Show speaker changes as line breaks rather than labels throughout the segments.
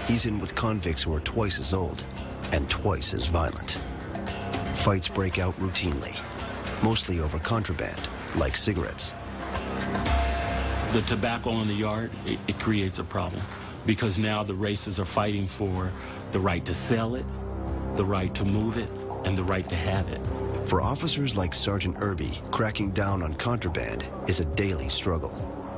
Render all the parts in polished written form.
he's in with convicts who are twice as old and twice as violent. Fights break out routinely, mostly over contraband, like cigarettes.
The tobacco in the yard, it creates a problem because now the races are fighting for the right to sell it, the right to move it, and the right to have it.
For officers like Sergeant Irby, cracking down on contraband is a daily struggle.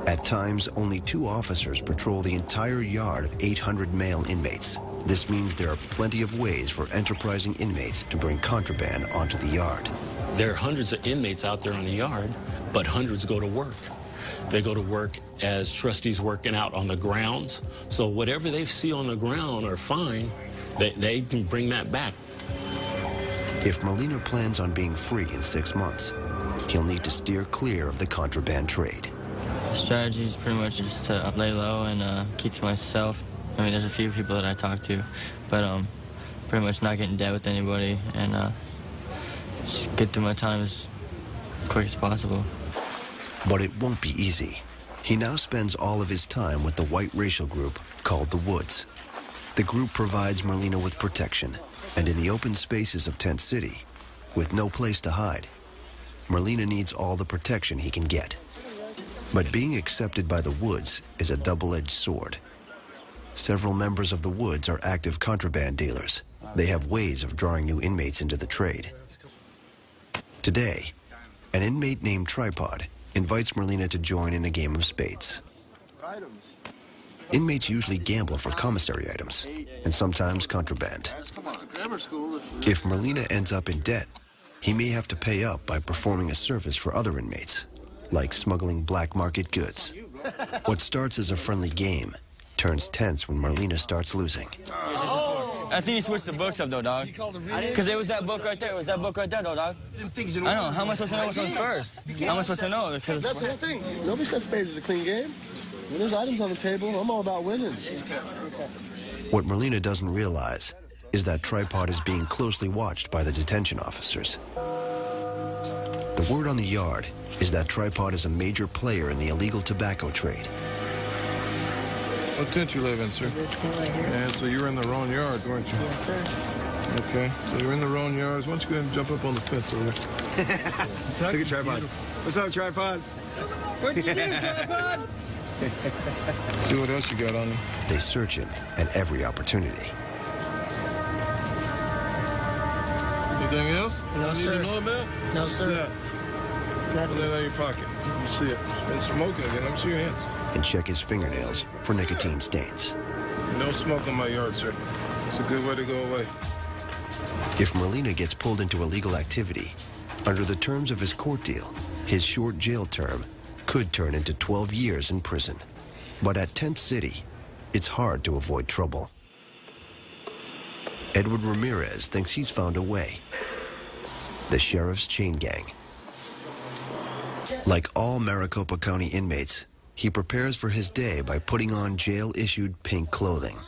At times, only 2 officers patrol the entire yard of 800 male inmates. This means there are plenty of ways for enterprising inmates to bring contraband onto the yard.
There are hundreds of inmates out there on the yard, but hundreds go to work. They go to work as trustees working out on the grounds. So whatever they see on the ground or find, they can bring that back.
If Merlino plans on being free in 6 months, he'll need to steer clear of the contraband trade.
The strategy is pretty much just to lay low and keep to myself. I mean, there's a few people that I talk to, but pretty much not get in debt with anybody and just get through my time as quick as possible.
But it won't be easy. He now spends all of his time with the white racial group called the Woods. The group provides Merlino with protection, and in the open spaces of Tent City, with no place to hide, Merlino needs all the protection he can get. But being accepted by the Woods is a double-edged sword. Several members of the Woods are active contraband dealers. They have ways of drawing new inmates into the trade. Today, an inmate named Tripod invites Merlino to join in a game of spades. Inmates usually gamble for commissary items, and sometimes contraband. If Merlino ends up in debt, he may have to pay up by performing a service for other inmates, like smuggling black market goods. What starts as a friendly game turns tense when Merlino starts losing.
I think he switched the books up, though, dog. Because it was that book right there. It was that book right there, though, dog. I know. How am I supposed to know which one's first? How am I supposed to know? Because
that's the whole thing. Nobody says spades is a clean game. When there's items on the table, I'm all about winning.
What Merlino doesn't realize is that Tripod is being closely watched by the detention officers. The word on the yard is that Tripod is a major player in the illegal tobacco trade.
What tent you live in, sir? Yeah, so you were in the wrong yard, weren't you?
Yes, sir.
Okay, so you're in the wrong yards. Why don't you go ahead and jump up on the fence over there?
Look at Tripod. What's up, Tripod?
What'd you do, Tripod?
See what else you got on you.
They search him at every opportunity.
Anything else?
No,
you
sir.
need to know about?
No, sir.
Put that out of your pocket. Let me see it. It's smoking again. Let me see your hands.
And check his fingernails for nicotine stains.
No smoke in my yard, sir. It's a good way to go away.
If Merlino gets pulled into illegal activity, under the terms of his court deal, his short jail term could turn into 12 years in prison. But at Tent City, it's hard to avoid trouble. Edward Ramirez thinks he's found a way. The sheriff's chain gang. Like all Maricopa County inmates, he prepares for his day by putting on jail-issued pink clothing.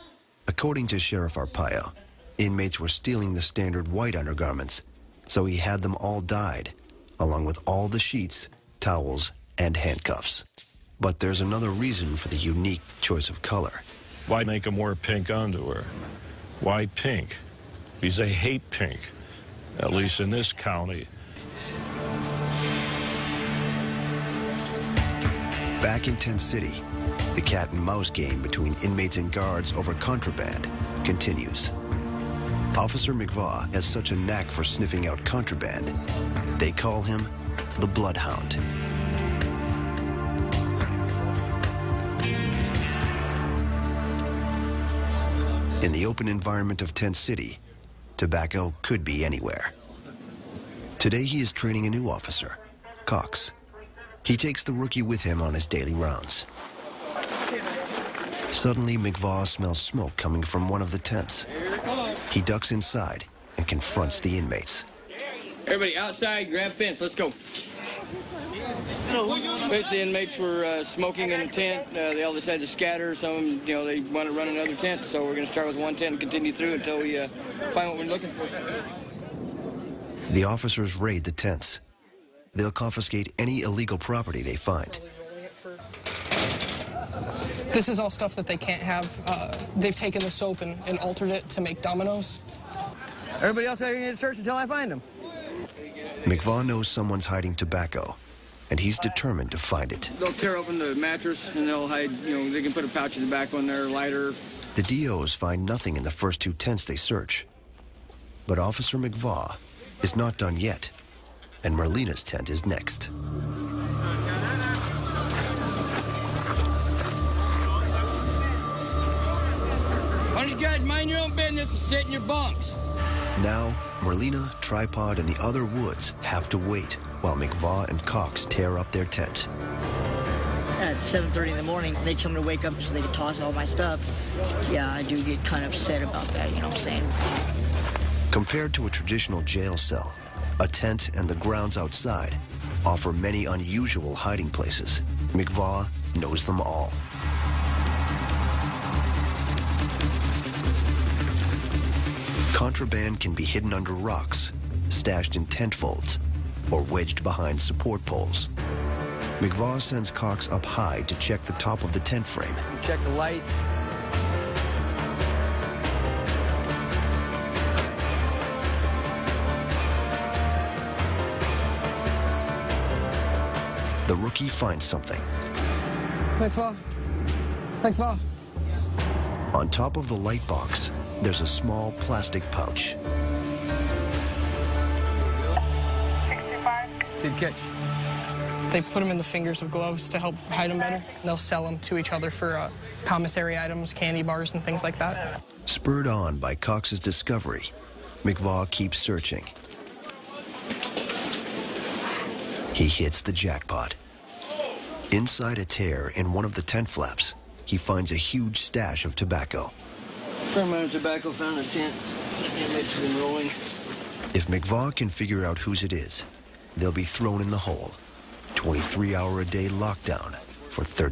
According to Sheriff Arpaio, inmates were stealing the standard white undergarments, so he had them all dyed, along with all the sheets, towels, and handcuffs. But there's another reason for the unique choice of color.
Why make them wear pink underwear? Why pink? Because they hate pink, at least in this county.
Back in Tent City, the cat and mouse game between inmates and guards over contraband continues. Officer McVaugh has such a knack for sniffing out contraband, they call him the Bloodhound. In the open environment of Tent City, tobacco could be anywhere. Today he is training a new officer, Cox. He takes the rookie with him on his daily rounds. Suddenly, McVaugh smells smoke coming from one of the tents. He ducks inside and confronts the inmates.
Everybody outside, grab fence, let's go. Basically, inmates were smoking in a tent. They all decided to scatter. Some of them, they want to run another tent. So we're going to start with one tent and continue through until we find what we're looking for.
The officers raid the tents. They'll confiscate any illegal property they find.
This is all stuff that they can't have. They've taken the soap and altered it to make dominoes.
Everybody else out here in the church until I find them.
McVaugh knows someone's hiding tobacco, and he's determined to find it.
They'll tear open the mattress and they'll hide, they can put a pouch of tobacco in there, lighter.
The DOs find nothing in the first 2 tents they search. But Officer McVaugh is not done yet, and Merlina's tent is next.
Why don't you guys mind your own business and sit in your bunks?
Now, Merlina, Tripod, and the other Woods have to wait while McVaugh and Cox tear up their tent.
At 7:30 in the morning, they tell me to wake up so they can toss all my stuff. Yeah, I do get kind of upset about that, you know what I'm saying?
Compared to a traditional jail cell, a tent and the grounds outside offer many unusual hiding places. McVaugh knows them all. Contraband can be hidden under rocks, stashed in tent folds, or wedged behind support poles. McVaugh sends Cox up high to check the top of the tent frame.
Check the lights.
The rookie finds something.
McVaugh. McVaugh.
On top of the light box, there's a small plastic pouch.
Good catch.
They put them in the fingers of gloves to help hide them better. They'll sell them to each other for commissary items, candy bars, and things like that.
Spurred on by Cox's discovery, McVaugh keeps searching. He hits the jackpot. Inside a tear in one of the tent flaps, he finds a huge stash of tobacco.
Some amount of tobacco found in the tent. It's been rolling.
If McVaugh can figure out whose it is, they'll be thrown in the hole. 23-hour-a-day lockdown for 30